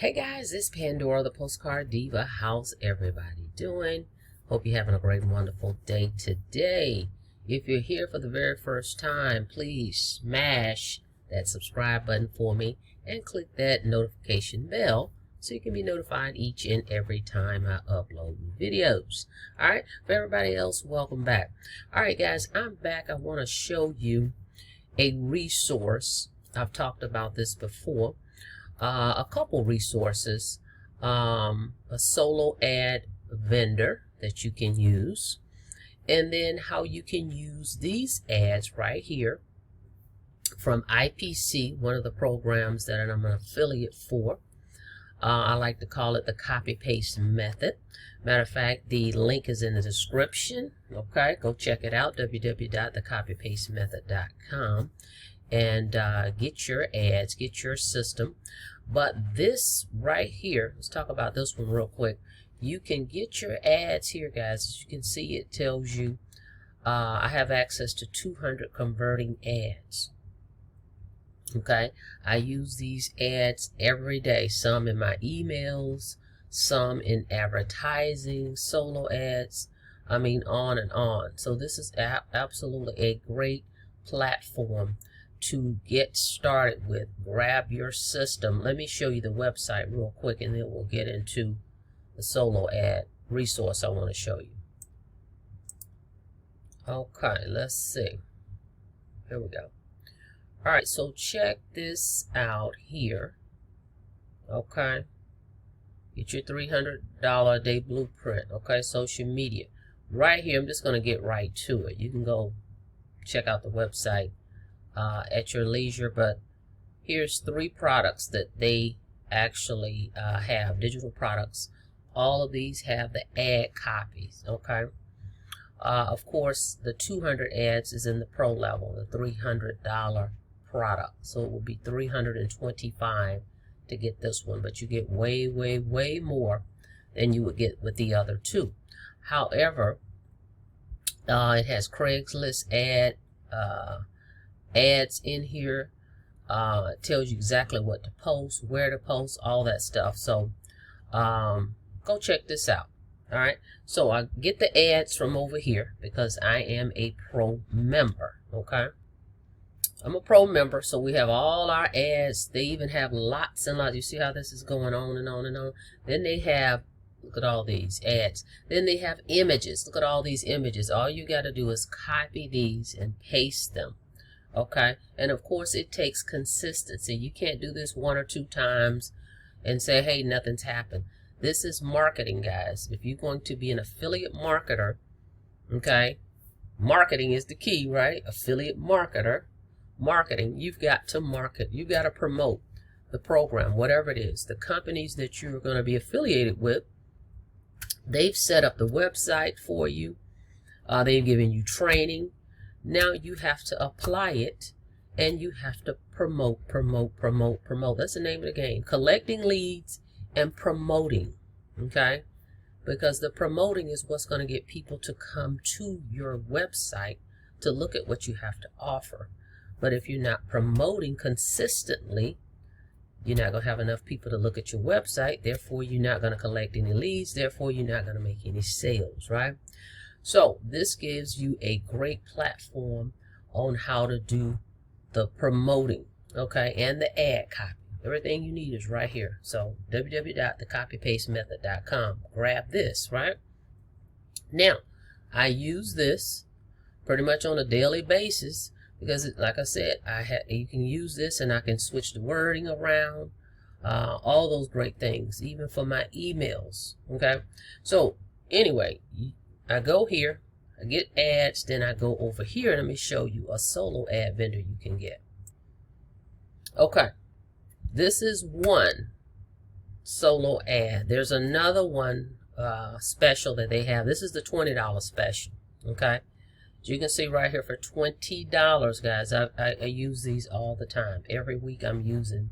Hey guys, it's Pandora, the Postcard Diva. How's everybody doing? Hope you're having a great and wonderful day today. If you're here for the very first time, please smash that subscribe button for me and click that notification bell so you can be notified each and every time I upload new videos. Alright, for everybody else, welcome back. Alright guys, I'm back. I want to show you a resource. I've talked about this before. A couple resources, a solo ad vendor that you can use, and then how you can use these ads right here from IPC, one of the programs that I'm an affiliate for. I like to call it the copy paste method. Matter of fact, the link is in the description. Okay, go check it out, www.thecopypastemethod.com, and get your ads, get your system. But this right here, let's talk about this one real quick. You can get your ads here, guys. As you can see, it tells you I have access to 200 converting ads. Okay, I use these ads every day, some in my emails, some in advertising, solo ads, I mean on and on. So this is absolutely a great platform to get started with. Grab your system. Let me show you the website real quick, and then we'll get into the solo ad resource I want to show you. Okay, let's see. Here we go. Alright, so check this out here. Okay, get your $300 a day blueprint. Okay, social media. Right here, I'm just going to get right to it. You can go check out the website at your leisure, but here's 3 products that they actually have, digital products. All of these have the ad copies. Okay, of course the 200 ads is in the pro level, the $300 product, so it will be $325 to get this one, but you get way more than you would get with the other 2. However, it has Craigslist ads in here. It tells you exactly what to post, where to post, all that stuff. So go check this out. All right, so I get the ads from over here because I am a pro member. Okay, I'm a pro member, so we have all our ads. They even have lots and lots. You see how this is going on and on and on. Then they have, look at all these ads. Then they have images. Look at all these images. All you got to do is copy these and paste them. Okay, and of course it takes consistency. You can't do this 1 or 2 times and say, hey, nothing's happened. This is marketing, guys. If you're going to be an affiliate marketer, okay, marketing is the key, right? Affiliate marketer, marketing, you've got to market. You've got to promote the program, whatever it is. The companies that you're going to be affiliated with, they've set up the website for you. They've given you training. Now you have to apply it, and you have to promote. That's the name of the game. Collecting leads and promoting, okay? Because the promoting is what's going to get people to come to your website to look at what you have to offer. But if you're not promoting consistently, you're not going to have enough people to look at your website. Therefore, you're not going to collect any leads. Therefore, you're not going to make any sales, right? So this gives you a great platform on how to do the promoting, okay, and the ad copy. Everything you need is right here. So www.thecopypastemethod.com. Grab this, right? Now, I use this pretty much on a daily basis because, like I said, you can use this and I can switch the wording around, all those great things, even for my emails, okay? So anyway, I go here, I get ads, then I go over here, and let me show you a solo ad vendor you can get. Okay, this is one solo ad. There's another one special that they have. This is the $20 special. Okay, as you can see right here, for $20, guys, I use these all the time. Every week I'm using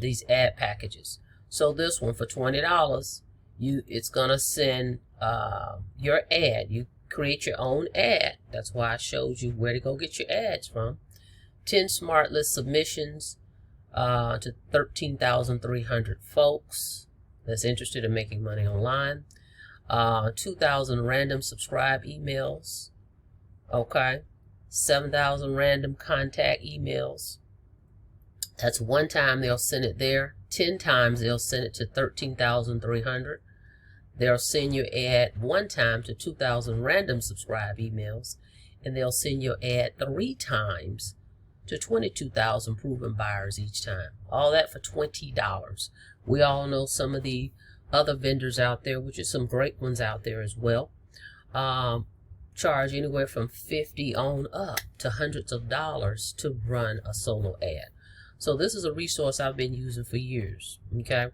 these ad packages. So this one for $20, it's gonna send your ad. You create your own ad. That's why I showed you where to go get your ads from. 10 smart list submissions, to 13,300 folks that's interested in making money online. 2,000 random subscribe emails. Okay. 7,000 random contact emails. That's one time they'll send it there. 10 times they'll send it to 13,300. They'll send your ad one time to 2,000 random subscribe emails. And they'll send your ad 3 times to 22,000 proven buyers each time. All that for $20. We all know some of the other vendors out there, which is some great ones out there as well, charge anywhere from $50 on up to hundreds of dollars to run a solo ad. So this is a resource I've been using for years. Okay,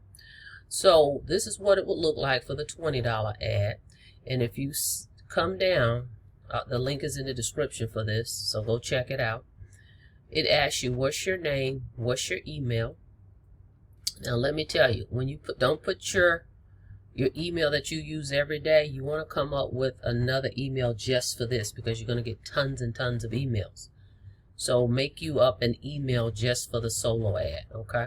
so this is what it would look like for the $20 ad. And if you come down, the link is in the description for this, so go check it out. It asks you, what's your name, what's your email. Now let me tell you, when you don't put your email that you use every day, you want to come up with another email just for this, because you're going to get tons and tons of emails. So make you up an email just for the solo ad, okay?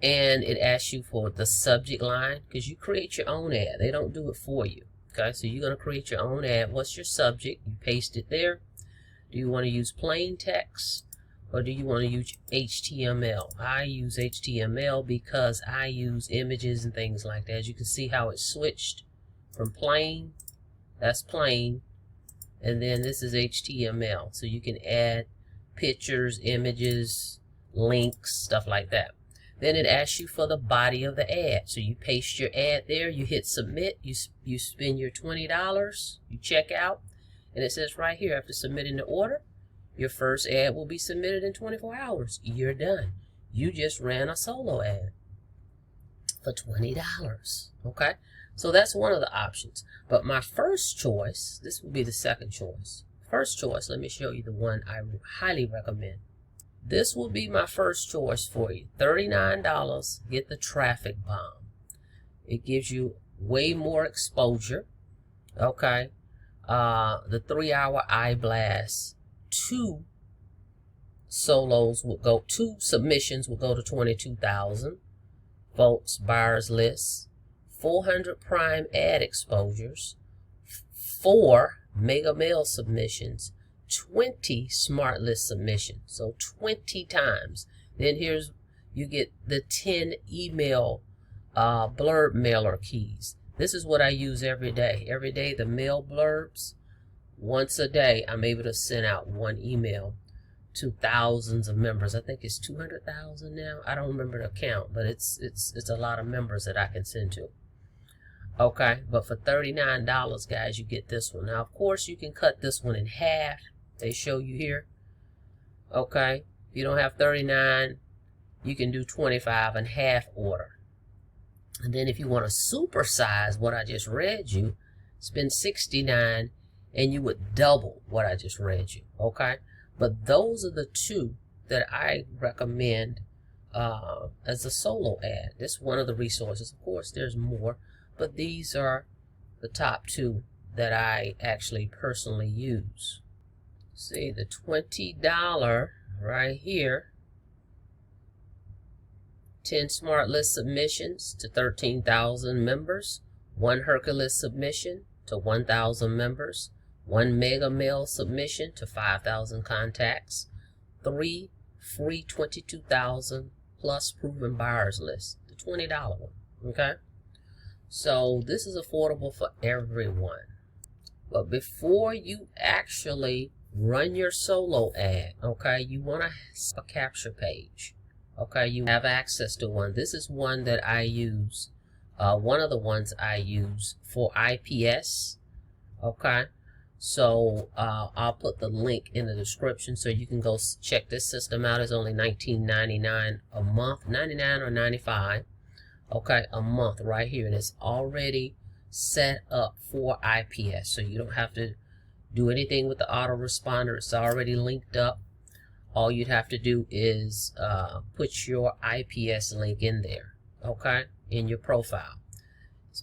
And it asks you for the subject line, because you create your own ad. They don't do it for you, okay? So you're going to create your own ad. What's your subject? You paste it there. Do you want to use plain text, or do you want to use HTML? I use HTML because I use images and things like that. As you can see how it switched from plain, that's plain, and then this is HTML. So you can add pictures, images, links, stuff like that. Then it asks you for the body of the ad. So you paste your ad there, you hit submit, you spend your $20, you check out, and it says right here, after submitting the order, your first ad will be submitted in 24 hours. You're done. You just ran a solo ad for $20. Okay? So that's one of the options. But my first choice, this would be the second choice. First choice, let me show you the one I highly recommend. This will be my first choice for you. $39, get the traffic bomb. It gives you way more exposure. Okay? The 3-hour eye blast. 2 submissions will go to 22,000 folks, buyers list, 400 prime ad exposures, 4 mega mail submissions, 20 smart list submissions, so 20 times. Then you get the 10 email blurb mailer keys. This is what I use every day. Every day the mail blurbs. Once a day, I'm able to send out 1 email to thousands of members. I think it's 200,000 now. I don't remember the count, but it's a lot of members that I can send to. Okay, but for $39, guys, you get this one. Now, of course, you can cut this one in half. They show you here. Okay, if you don't have 39, you can do 25 and half order. And then if you want to supersize what I just read you, spend $69. And you would double what I just read you, okay? But those are the 2 that I recommend as a solo ad. This is one of the resources. Of course, there's more, but these are the top 2 that I actually personally use. See, the $20 right here, 10 smart list submissions to 13,000 members, 1 Herculist submission to 1,000 members, 1 mega mail submission to 5,000 contacts, 3 free 22,000 plus proven buyers list, the $20 one, okay? So this is affordable for everyone. But before you actually run your solo ad, okay, you want a capture page, okay? You have access to one. This is one that I use, one of the ones I use for IPS, okay? So I'll put the link in the description so you can go check this system out. It's only $19.99 a month, $99 or $95, okay, a month right here. And it's already set up for IPS, so you don't have to do anything with the autoresponder. It's already linked up. All you'd have to do is put your IPS link in there, okay, in your profile.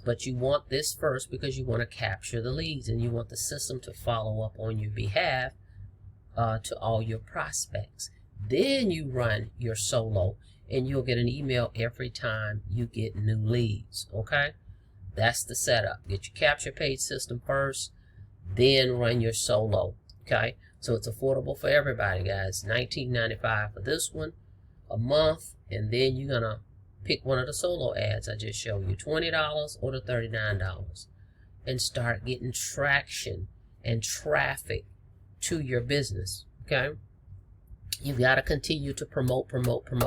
But you want this first because you want to capture the leads and you want the system to follow up on your behalf to all your prospects. Then you run your solo, and you'll get an email every time you get new leads. Okay, that's the setup. Get your capture page system first, then run your solo. Okay, so it's affordable for everybody, guys. $19.95 for this one a month, and then you're gonna pick one of the solo ads I just showed you, $20 or the $39, and start getting traction and traffic to your business. Okay, you got to continue to promote.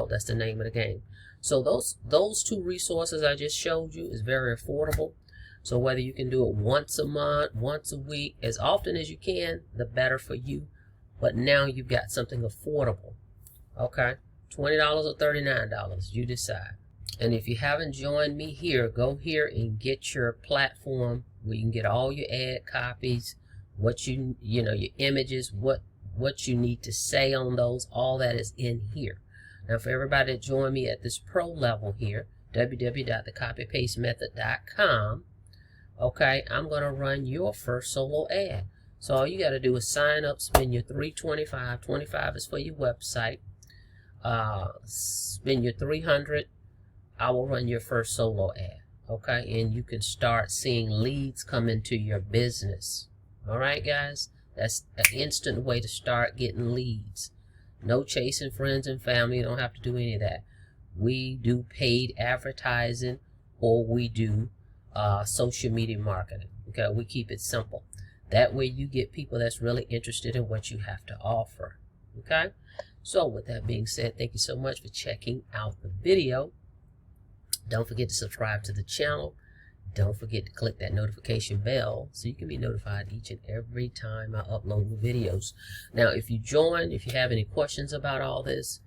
That's the name of the game. So those two resources I just showed you is very affordable. So whether you can do it once a month, once a week, as often as you can, the better for you. But now you've got something affordable. Okay, $20 or $39, you decide. And if you haven't joined me here, go here and get your platform where you can get all your ad copies, what you know, your images, what you need to say on those, all that is in here. Now for everybody that joined me at this pro level here, www.thecopypastemethod.com, okay, I'm going to run your first solo ad. So all you got to do is sign up, spend your $325. $25 is for your website. Spend your $300. I will run your first solo ad. Okay, and you can start seeing leads come into your business. All right, guys, that's an instant way to start getting leads. No chasing friends and family. You don't have to do any of that. We do paid advertising, or we do social media marketing. Okay, we keep it simple. That way you get people that's really interested in what you have to offer. Okay, so with that being said, thank you so much for checking out the video. Don't forget to subscribe to the channel. Don't forget to click that notification bell so you can be notified each and every time I upload new videos. Now, if you join, if you have any questions about all this,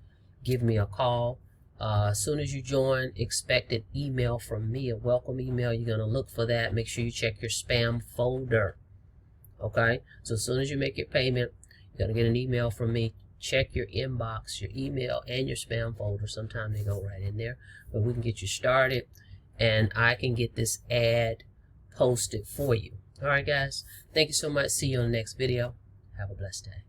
give me a call. As soon as you join, expect an email from me, a welcome email. You're going to look for that. Make sure you check your spam folder. Okay? So as soon as you make your payment, you're going to get an email from me. Check your inbox, your email, and your spam folder. Sometimes they go right in there. But we can get you started, and I can get this ad posted for you. All right, guys. Thank you so much. See you on the next video. Have a blessed day.